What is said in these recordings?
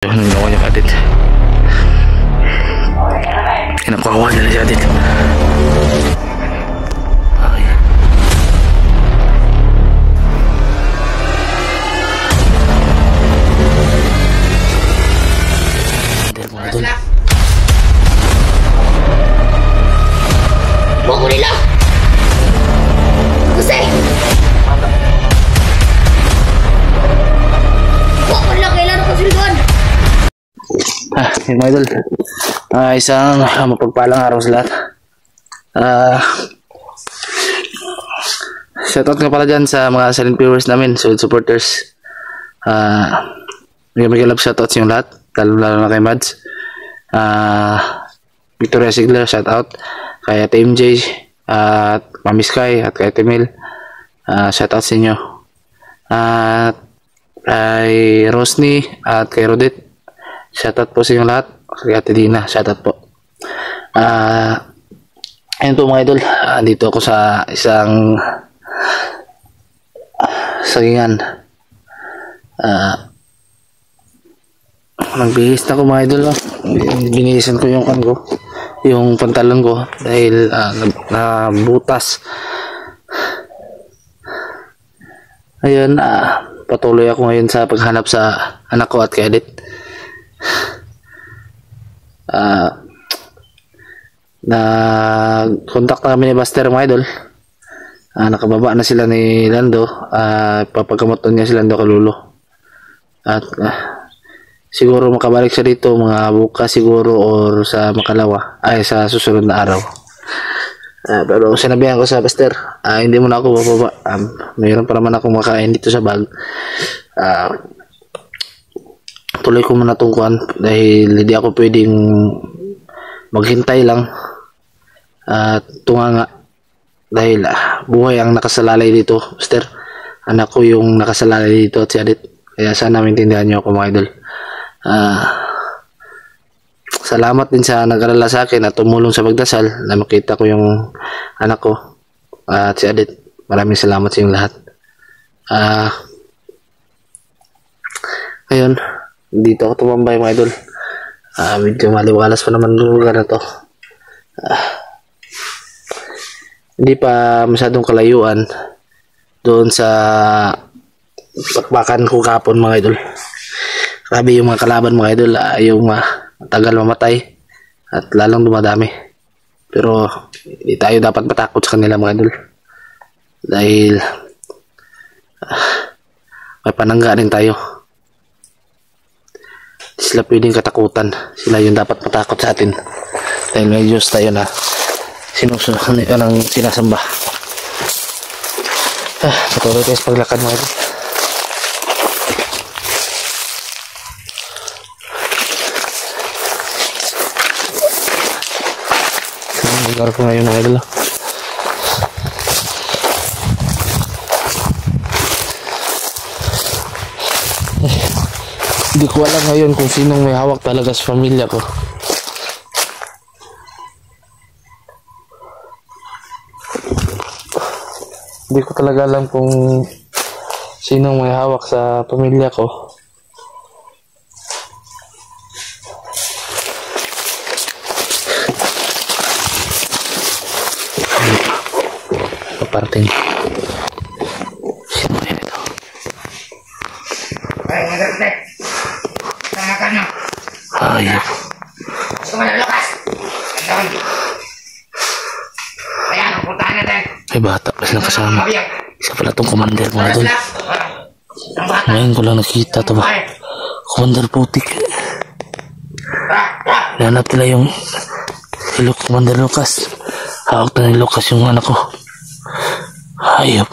Ano ginawa niya kadit? Kinakawa niya na siya kadit. Ay. Hindi mo na dun. Buko nila! Kasi! Buko nila, kailangan ko sildoan! Yun mga idol, isang mapagpalang araw sa lahat. Shoutout nga pala dyan sa mga silent viewers namin, solid supporters. May love shoutouts yung lahat, lalo na kay Mads, Victoria Sigler, shoutout kay Ate MJ at Mami Sky at kay Ate Mel, shoutout sa inyo, at kay Rosny at kay Rodette, shoutout po sa inyo lahat. Kay Ate Dina, shoutout po. Ayun po mga idol, dito ako sa isang sagingan. Nagbihis na ko mga idol, no? Binihisan ko yung yung pantalon ko dahil nabutas. Ayun, patuloy ako ngayon sa paghanap sa anak ko at kay Edith. Nag-contact na kami ni Buster mga idol. Nakababa na sila ni Lando. Papagamoton niya si Lando Kalulo. At siguro makabalik siya dito mga bukas siguro or sa makalawa, ay sa susunod na araw. Pero sinabihan ko sa Buster, hindi mo na ako bababa. Mayroon pa naman akong makain dito sa bag. Tuloy ko muna tungkuan dahil hindi ako pwedeng maghintay lang at tunganga dahil buhay ang nakasalalay dito, Buster. Anak ko yung nakasalalay dito at si Adit, kaya sana maintindihan niyo ako mga idol. Salamat din sa nag-alala sa akin at tumulong sa pagdasal na makita ko yung anak ko at si Adit. Maraming salamat sa inyong lahat. Ngayon dito ako tumambay mga idol. Medyo maliwalas pa naman yung lugar na to. Hindi pa masyadong kalayuan doon sa pakbakan ko kapon mga idol. Grabe yung mga kalaban mga idol, yung matagal mamatay at lalong dumadami. Pero hindi tayo dapat matakot sa kanila mga idol dahil may panangga rin tayo. Sila pwedeng katakutan, sila yung dapat matakot sa atin dahil may Diyos tayo na sinusunod ng sinasamba. Patuloy tayo sa paglakad mga idol. Ang lugar ko ngayon mga idol. Hindi ko alam ngayon kung sinong may hawak talaga sa pamilya ko. Hindi ko talaga alam kung sinong may hawak sa pamilya ko. Kaparating. Sino yan ito? Ayop. May bata pa silang kasama. Isa pala itong commander mga idol. Ngayon ko lang nakita ito ba. Commander putik. Nahanap nila yung Commander Lucas. Hawak na ni Lucas yung anak ko. Ayop.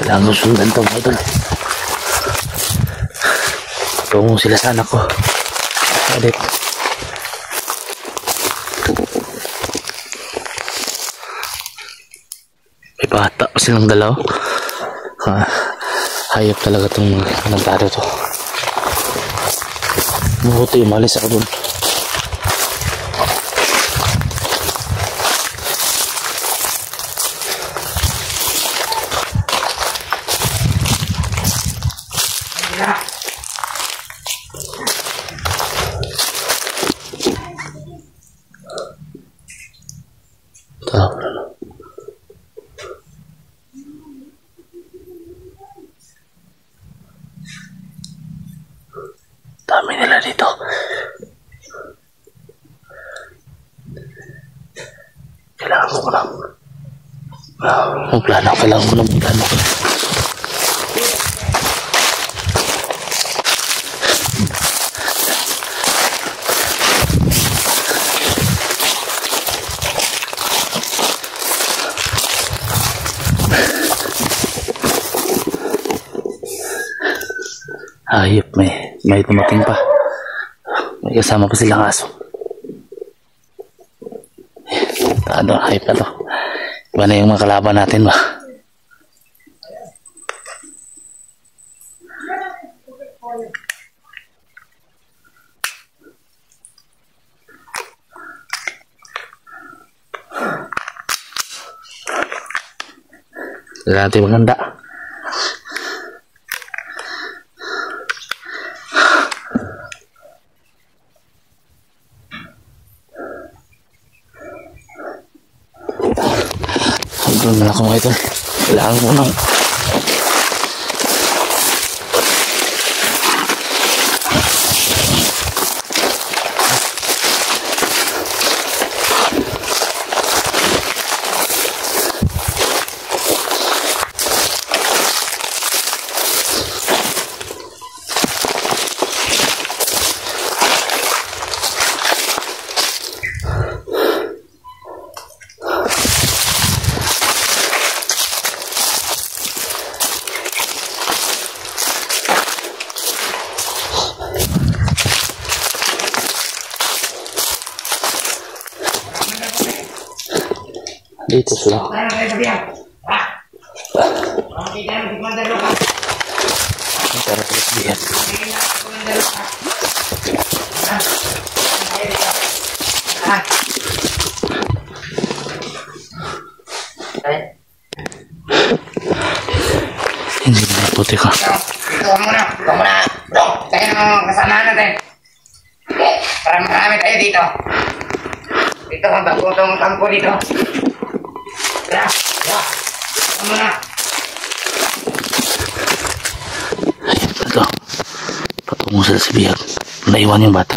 Kailangan sundan ito mga idol. Tungo sila sa anak ko. Adit. May bata pa silang dalaw. Hayop talaga itong mga komentaryo to. Mabuti umalis ako dun. Dami nila dito. Kailangan ko lang. Kailangan ko lang magplano. Hayop, may tumating pa. May kasama pa silang aso. Ano, hayop na to. Iba na yung mga kalaban natin ba? Kailangan natin maganda. Doon na ako mga ito. Kailangan ko nang dito sila. Tara sa sabihan. Hindi na puti ka. Ito muna. Bro, tayo ng kasama natin. Para marami tayo dito. Dito ang bagutong kampo dito. Ya. Ito muna. Ayun ito. Patungo sa sabihan. Naiwan yung bata.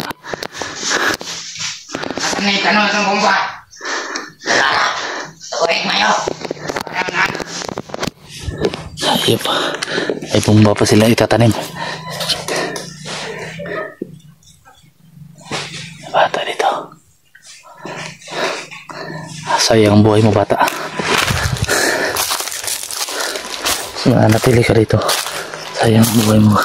Asan na itanong itong bomba? Tuwing mayo. Ayun pa. Ay bumba pa sila itatanim. Bata dito. Sayang ang buhay mo bata. Natili ka rito. Sayang ang buhay mo.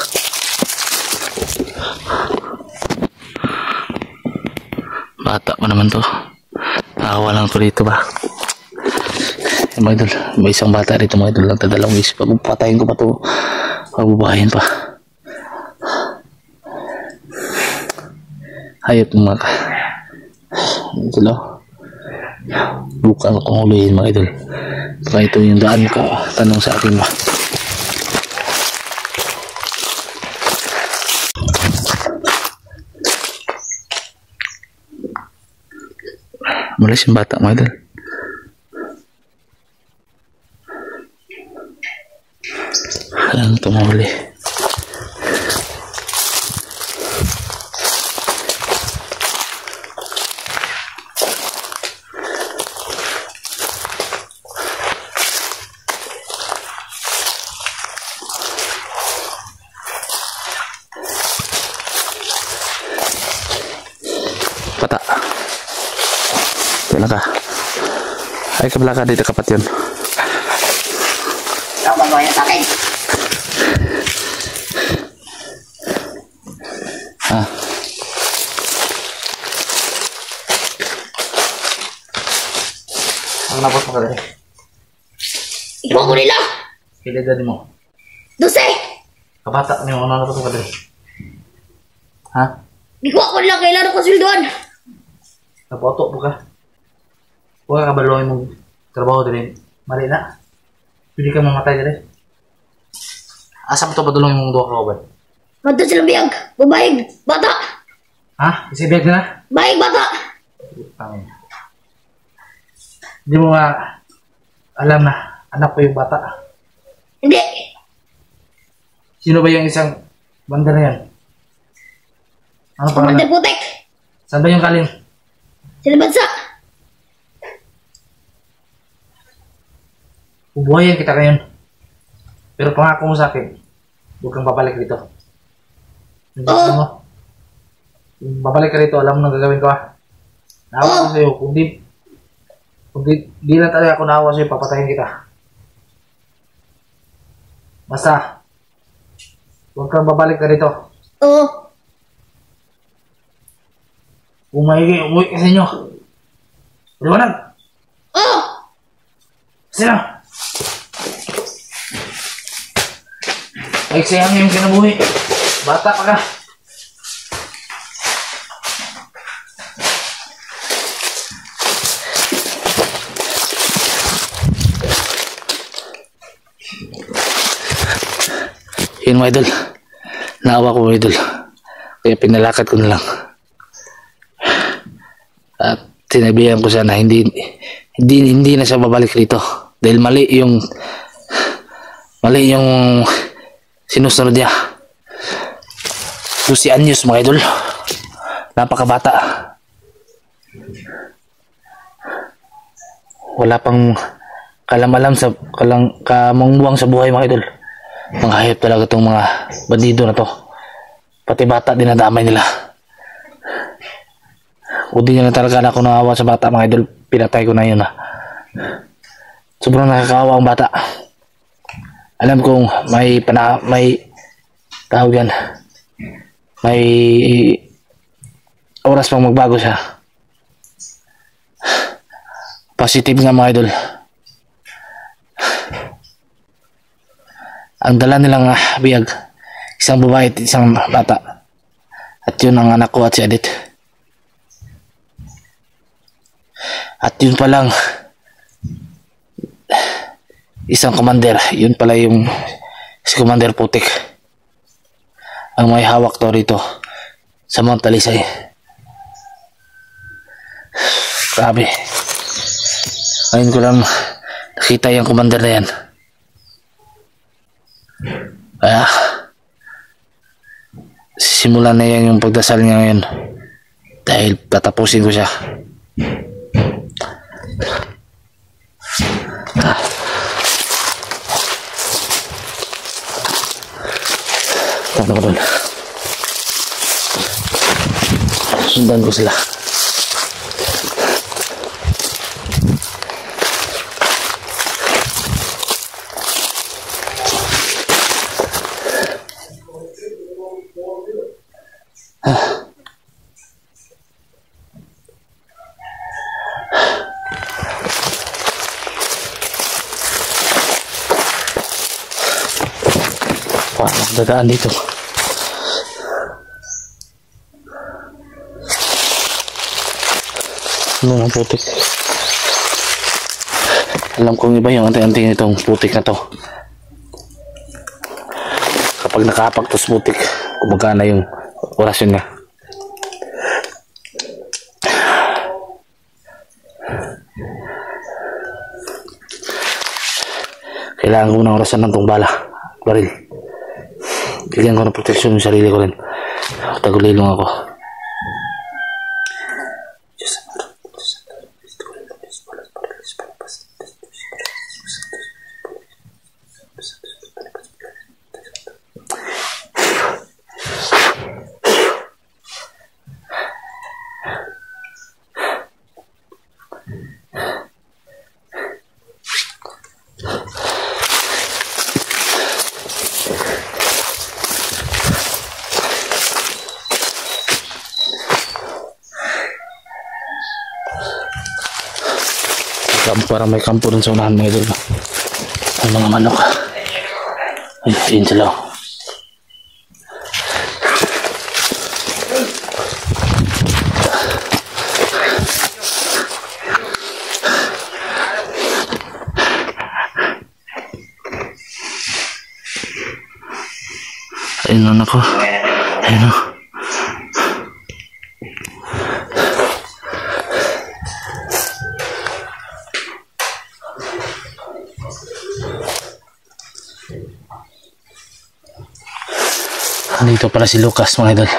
Bata pa naman to. Nakawa lang to dito ba. Mga idol, may isang bata rito mga idol. Nagdadalawang isip. Patayin ko pa to. Pagbubahin pa. Hayop mga ka. Idol o. Bukan akong hulihin mga idol. Baka ito yung daan ka. Tanong sa akin ba. Malis yung bata mga idol. Kailangan ito mahuli. Bata. Kailan ka? Ay kabila ka dito kapat yun. Ikaw ba mo sa akin? Ha? Ang napot mo ka rin? Iba ko nila. Kilidad mo. 12. Kabata niyo, ano napot mo ka rin? Ha? Di ko ako lang kailan ako sildoan. Napoto po ka. Huwag ka kabalawin mong trabaho din. Mali na. Pwede ka mamatay din. Asa mo ito padulong mong duwa ka kaban? Mata sila biyag. Babayag. Bata. Ha? Isibiyag na? Bayag bata. Tangin. Hindi mo nga alam na anak ko yung bata. Hindi. Sino ba yung isang banda na yan? Ano pangalan? Kumante putek. Saan ba yung galing? Sila bansa. Ubuhayan kita ngayon. Pero pangako mo sa akin, huwag kang babalik dito. Nandiyan mo. Kung babalik ka dito, alam mo nang gagawin ko ha. Naawa ko sa'yo. Kung di na talaga ako naawa sa'yo, papatayin kita. Basta, huwag kang babalik ka dito. Oo. Kung maigi, umuwi ka sa inyo. Liwanag! Oo. Sino? Ay, sayang yung kinabuhi. Bata pa ka. Yun mga idol. Naawa ko mga idol. Kaya pinalakad ko na lang. At sinabihan ko siya na hindi na siya babalik rito. Dahil mali yung sinusunod niya. 12 anyos mga idol. Napakabata. Wala pang kalamalam sa kamangbuang sa buhay mga idol. Mga hayop talaga itong mga bandido na to. Pati bata dinadamay nila. O di na talaga na ako naawa sa bata mga idol. Pinatay ko na yun ha. Sobrang nakakaawa ang bata. Alam kong may tawag yan. May oras pang magbago siya. Positive nga mga idol. Ang dala nilang biyag, isang babae at isang bata. At yun ang anak ko at si Adit. At yun palang isang commander. Yun pala yung si Commander Putik. Ang may hawak to rito sa Mount Talisay. Grabe. Ngayon ko lang nakita yung commander na yan. Kaya simulan na yan yung pagdasal niya ngayon. Dahil tatapusin ko siya. Tanda ko doon. Sundan ko sila. Dadaan dito. Ano ang putik? Alam kong iba yung anting-anting itong putik na to. Kapag nakapak to sa putik, kumagana yung orasyon niya. Kailangan ko ng orasan ng tong bala. Baril. Bigyan ko ng proteksyon yung sarili ko rin. Tagulilong ako. Parang may kampo dun sa unahan mga idol. Ang mga manok. Ay, yun sila. Ayun anak ko. Ayun o. Dito pala si Lucas mga idol.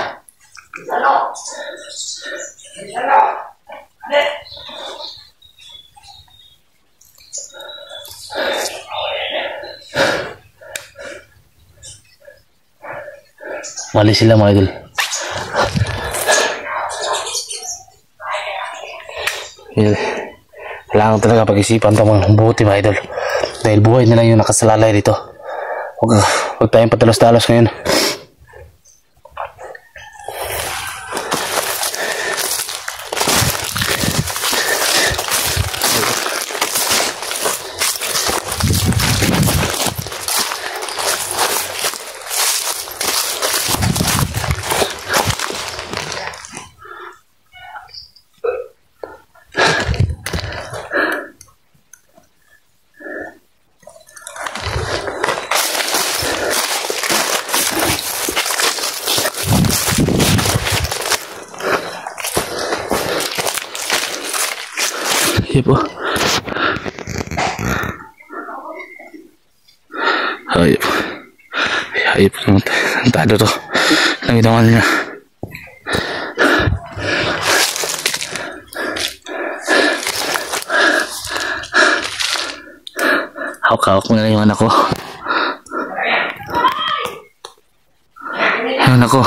Mali sila mga idol. Kailangan talaga pag-isipan ito mga buti mga idol. Dahil buhay nila yung nakasalalay dito. Huwag tayong patalos-talos ngayon. Iya po. Ayop. Ayop naman. Tado to. Nagitangan niya. Hawak-hawak mo na yung anak ko. Yung anak ko.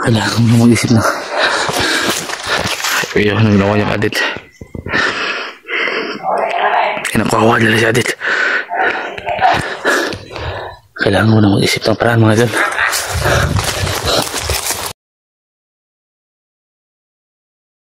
Kailangan mo na mag-isip na. Ayaw na ginawa niyang Adit. Kinakawawa nila si Adit. Kailangan mo na mag-isip ng paraan mga idol.